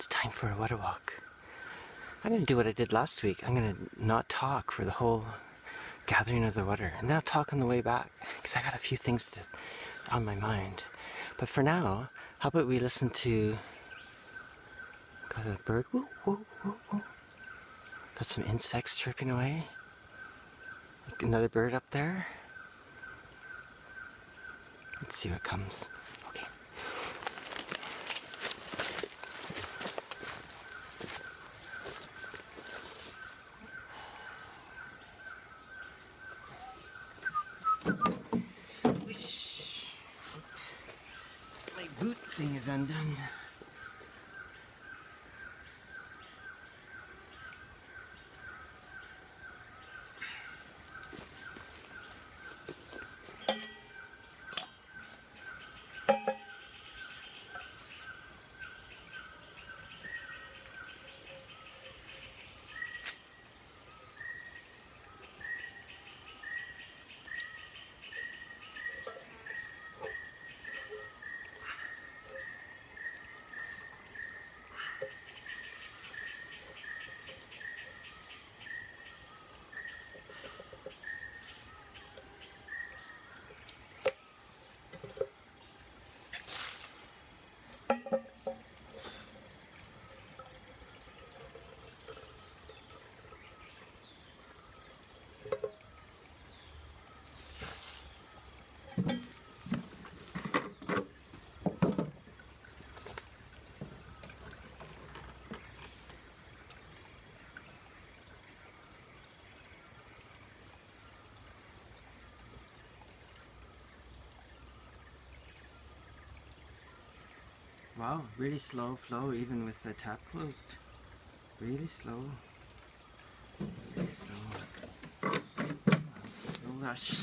It's time for a water walk. I'm going to do what I did last week. I'm going to not talk for the whole gathering of the water. And then I'll talk on the way back, because I got a few things on my mind. But for now, how about we listen to... Got a bird. Woo, woo, woo, woo. Got some insects chirping away. Another bird up there. Let's see what comes. Okay. My boot thing is undone. Wow, really slow flow even with the tap closed. Really slow. Really slow. No rush.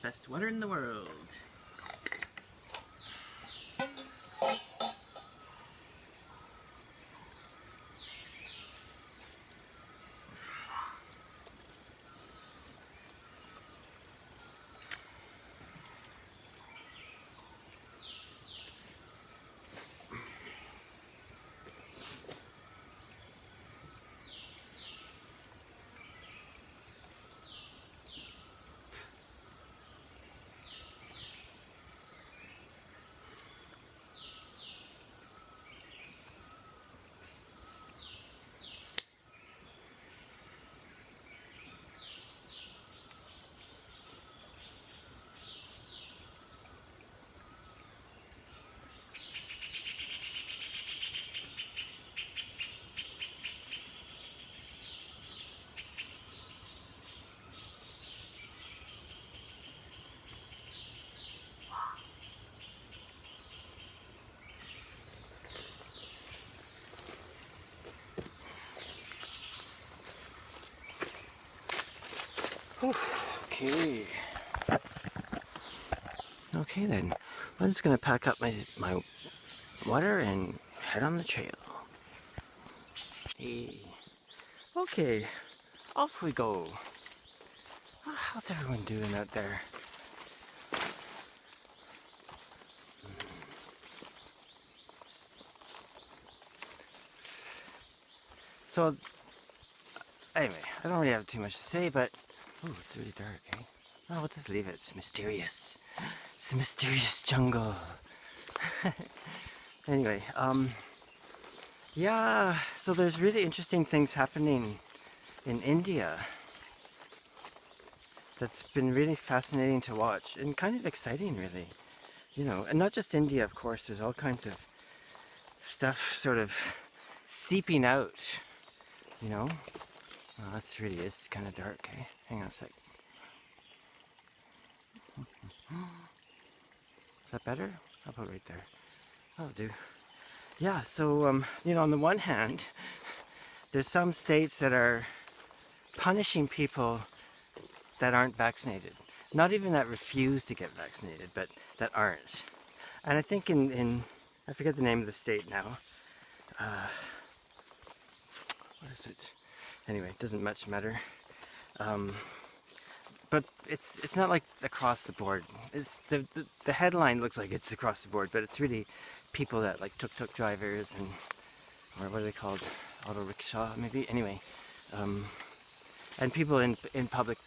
Best water in the world. Okay. Okay then. I'm just gonna pack up my water and head on the trail. Hey. Okay. Off we go. How's everyone doing out there? So, anyway, I don't really have too much to say, but oh, it's really dark, eh? Oh, we'll just leave it. It's mysterious. It's a mysterious jungle. Anyway, yeah, so there's really interesting things happening in India that's been really fascinating to watch and kind of exciting, really. You know, and not just India, of course, there's all kinds of stuff sort of seeping out, you know? Oh, that's really is kind of dark, eh? Hang on a sec. Is that better? How about right there? That'll do. Yeah, so, you know, on the one hand, there's some states that are punishing people that aren't vaccinated. Not even that refuse to get vaccinated, but that aren't. And I think in I forget the name of the state now. What is it? Anyway, it doesn't much matter. But it's not like across the board. It's the headline looks like it's across the board, but it's really people that like tuk-tuk drivers and, or what are they called, auto rickshaw maybe, anyway, and people in the public,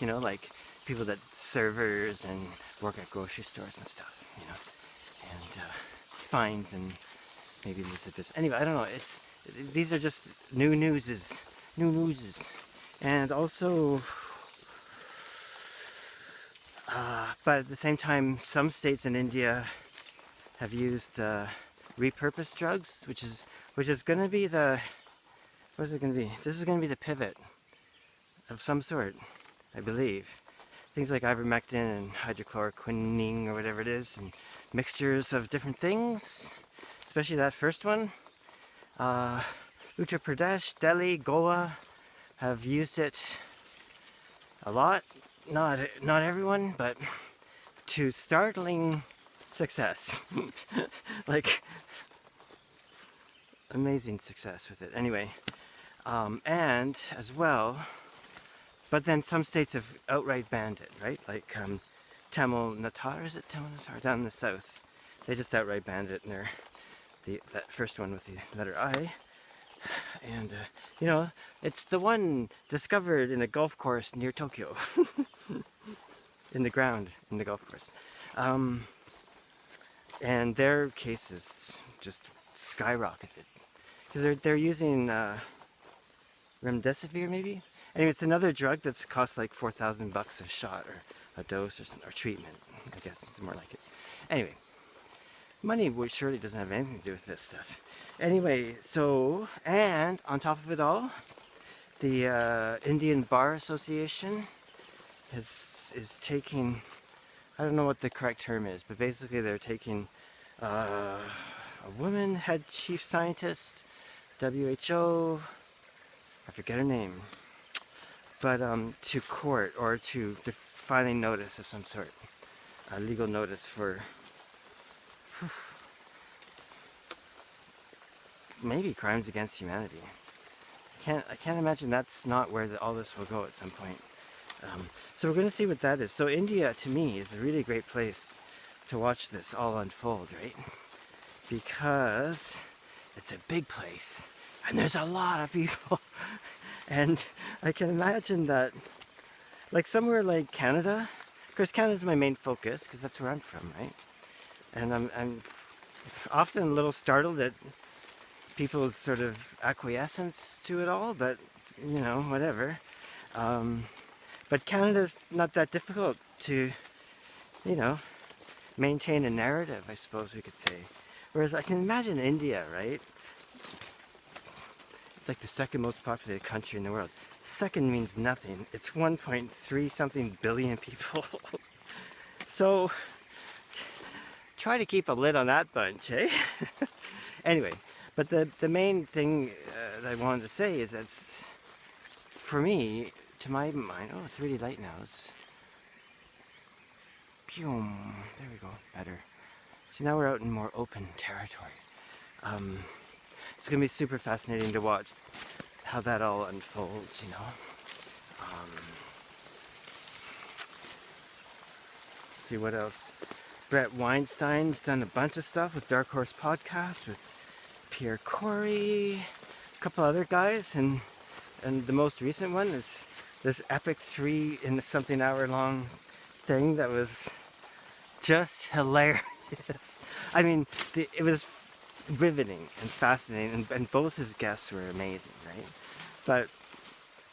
you know, like people that servers and work at grocery stores and stuff, you know, and fines and maybe lose a business. Anyway, I don't know. These are just new newses, and also, but at the same time, some states in India have used repurposed drugs, which is going to be the, what is it going to be? This is going to be the pivot of some sort, I believe. Things like ivermectin and hydrochloroquine or whatever it is, and mixtures of different things, especially that first one. Uttar Pradesh, Delhi, Goa have used it a lot. Not everyone, but to startling success. Like, amazing success with it. Anyway, and as well, but then some states have outright banned it, right? Like Tamil Nadu, is it Tamil Nadu? Down in the south, they just outright banned it, and that first one with the letter I. And you know, it's the one discovered in a golf course near Tokyo, in the ground in the golf course, and their cases just skyrocketed because they're using remdesivir maybe. Anyway, it's another drug that's cost like $4,000 a shot or a dose or treatment. I guess it's more like it. Anyway, money surely doesn't have anything to do with this stuff. Anyway, so, and on top of it all, the Indian Bar Association is taking, I don't know what the correct term is, but basically they're taking a woman head chief scientist, WHO, I forget her name, but to court, or to filing notice of some sort, a legal notice for maybe crimes against humanity. I can't imagine that's not where all this will go at some point. So we're going to see what that is. So India, to me, is a really great place to watch this all unfold, right? Because it's a big place, and there's a lot of people. And I can imagine that, like somewhere like Canada, of course Canada's my main focus, because that's where I'm from, right? And I'm often a little startled at people's sort of acquiescence to it all, but you know, whatever. But Canada's not that difficult to, you know, maintain a narrative, I suppose we could say. Whereas I can imagine India, right? It's like the second most populated country in the world. Second means nothing. It's 1.3 something billion people. So try to keep a lid on that bunch, eh? Anyway, but the main thing that I wanted to say is that for me, to my mind, oh, it's really light now. It's, boom, there we go, better. So now we're out in more open territory. It's gonna be super fascinating to watch how that all unfolds, you know. See what else. Brett Weinstein's done a bunch of stuff with Dark Horse Podcast, with Pierre Corey, a couple other guys, and the most recent one is this epic 3 in something hour long thing that was just hilarious. I mean, it was riveting and fascinating, and both his guests were amazing, right? But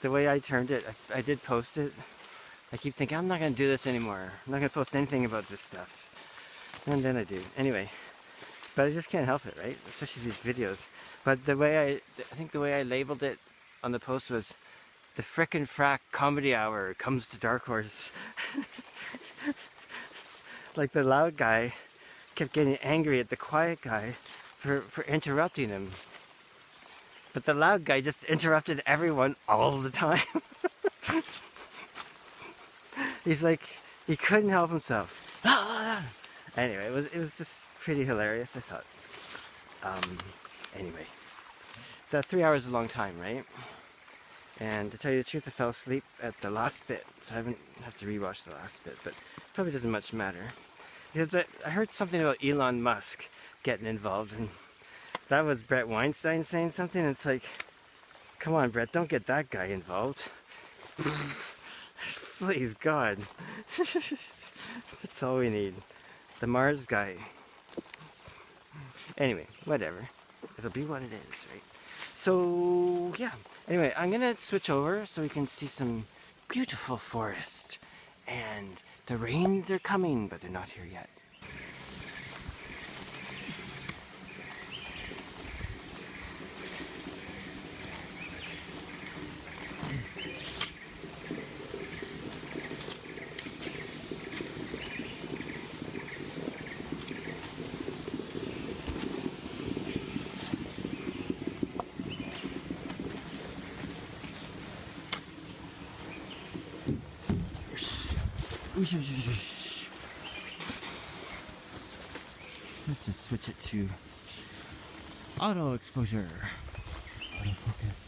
the way I turned it, I did post it. I keep thinking, I'm not going to do this anymore. I'm not going to post anything about this stuff. And then I do. Anyway, but I just can't help it, right? Especially these videos. But the way I think the way I labeled it on the post was, the frickin' frack comedy hour comes to Dark Horse. Like the loud guy kept getting angry at the quiet guy for interrupting him. But the loud guy just interrupted everyone all the time. He's like, he couldn't help himself. Anyway, it was just pretty hilarious, I thought. Anyway, the 3 hours is a long time, right? And to tell you the truth, I fell asleep at the last bit, so I have to rewatch the last bit, but probably doesn't much matter. Because I heard something about Elon Musk getting involved. And that was Brett Weinstein saying something. It's like, come on, Brett, don't get that guy involved. Please, God. That's all we need. The Mars guy. Anyway, whatever. It'll be what it is, right? So, yeah. Anyway, I'm going to switch over so we can see some beautiful forest. And the rains are coming, but they're not here yet. Let's just switch it to auto exposure. Autofocus.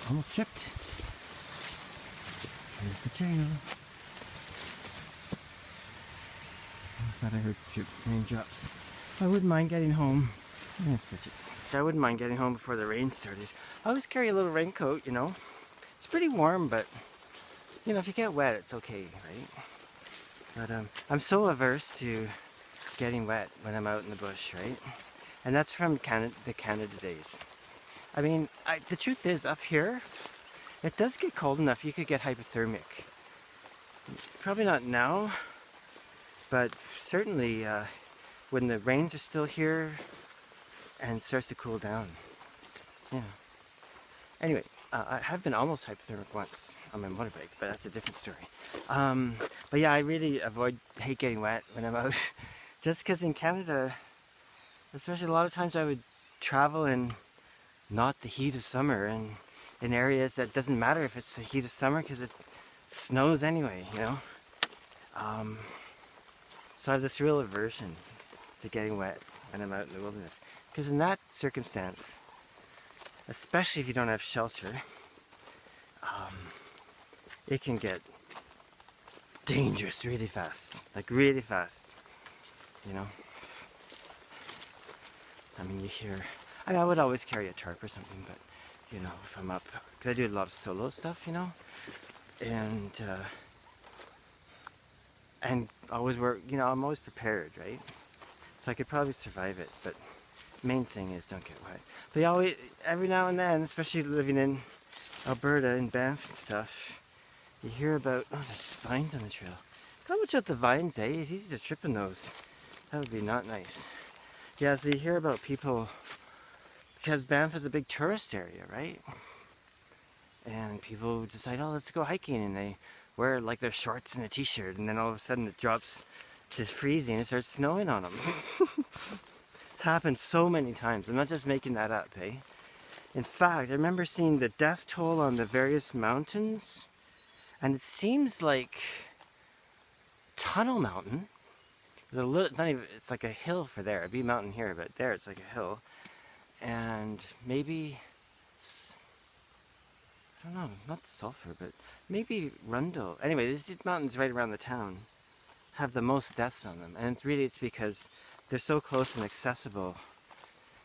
Almost tripped. There's the trail. I thought I heard raindrops. I wouldn't mind getting home. I'm gonna switch it. I wouldn't mind getting home before the rain started. I always carry a little raincoat, you know. It's pretty warm, but you know, if you get wet, it's okay, right? But I'm so averse to getting wet when I'm out in the bush, right? And that's from the Canada days. I mean, the truth is, up here, it does get cold enough. You could get hypothermic. Probably not now, but certainly when the rains are still here and it starts to cool down. Yeah. Anyway, I have been almost hypothermic once on my motorbike, but that's a different story. But yeah, I really hate getting wet when I'm out. Just because in Canada, especially a lot of times I would travel in not the heat of summer, and in areas that doesn't matter if it's the heat of summer because it snows anyway, you know. So I have this real aversion to getting wet when I'm out in the wilderness, because in that circumstance, especially if you don't have shelter, it can get dangerous really fast, like really fast, you know. I mean, you hear, I would always carry a tarp or something, but you know, if I'm up, because I do a lot of solo stuff, you know, and always work, you know, I'm always prepared, right? So I could probably survive it, but main thing is don't get wet. But you always, every now and then, especially living in Alberta and Banff and stuff, you hear about, oh, there's vines on the trail. Gotta watch out the vines, eh? It's easy to trip in those. That would be not nice. Yeah, so you hear about people, because Banff is a big tourist area, right? And people decide, oh, let's go hiking, and they wear like their shorts and a t-shirt, and then all of a sudden it drops to freezing and it starts snowing on them. It's happened so many times. I'm not just making that up, eh? In fact, I remember seeing the death toll on the various mountains, and it seems like Tunnel Mountain. It's not even, it's like a hill for there. It'd be a mountain here, but there it's like a hill. And maybe, I don't know, not Sulphur, but maybe Rundle. Anyway, these mountains right around the town have the most deaths on them. And it's because they're so close and accessible.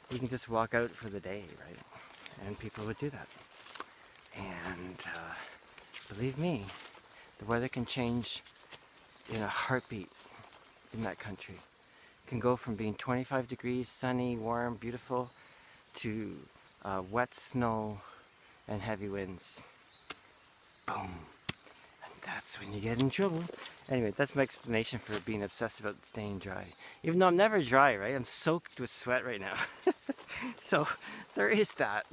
You can just walk out for the day, right? And people would do that. And believe me, the weather can change in a heartbeat in that country. It can go from being 25 degrees, sunny, warm, beautiful, to wet snow and heavy winds. Boom. And that's when you get in trouble. Anyway, that's my explanation for being obsessed about staying dry. Even though I'm never dry, right? I'm soaked with sweat right now. So there is that.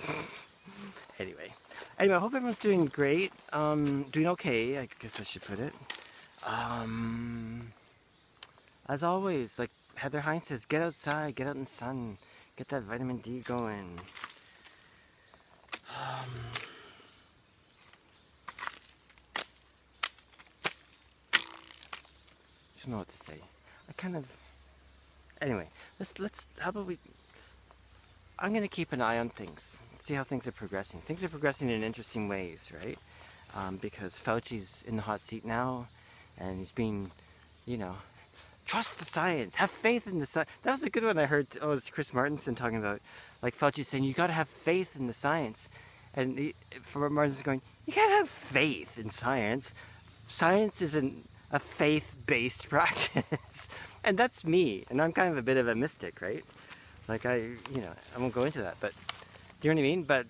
Anyway, I hope everyone's doing great. Doing okay, I guess I should put it. As always, like Heather Hines says, get outside, get out in the sun, get that vitamin D going. I don't know what to say. Anyway, how about I'm gonna keep an eye on things, see how things are progressing. Things are progressing in interesting ways, right? Because Fauci's in the hot seat now, and he's being, trust the science, have faith in the science. That was a good one I heard. Oh, it's Chris Martinson talking about, like Fauci saying, you gotta have faith in the science. And Martinson's going, you can't have faith in science. Science isn't a faith-based practice. And that's me, and I'm kind of a bit of a mystic, right? Like I won't go into that, but do you know what I mean? But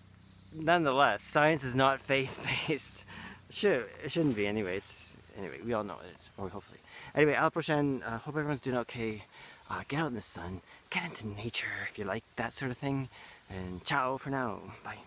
nonetheless, science is not faith-based. Sure, it shouldn't be anyway. Anyway, we all know it is, or hopefully. Anyway, Al Proshan, hope everyone's doing okay. Get out in the sun, get into nature if you like that sort of thing, and ciao for now. Bye.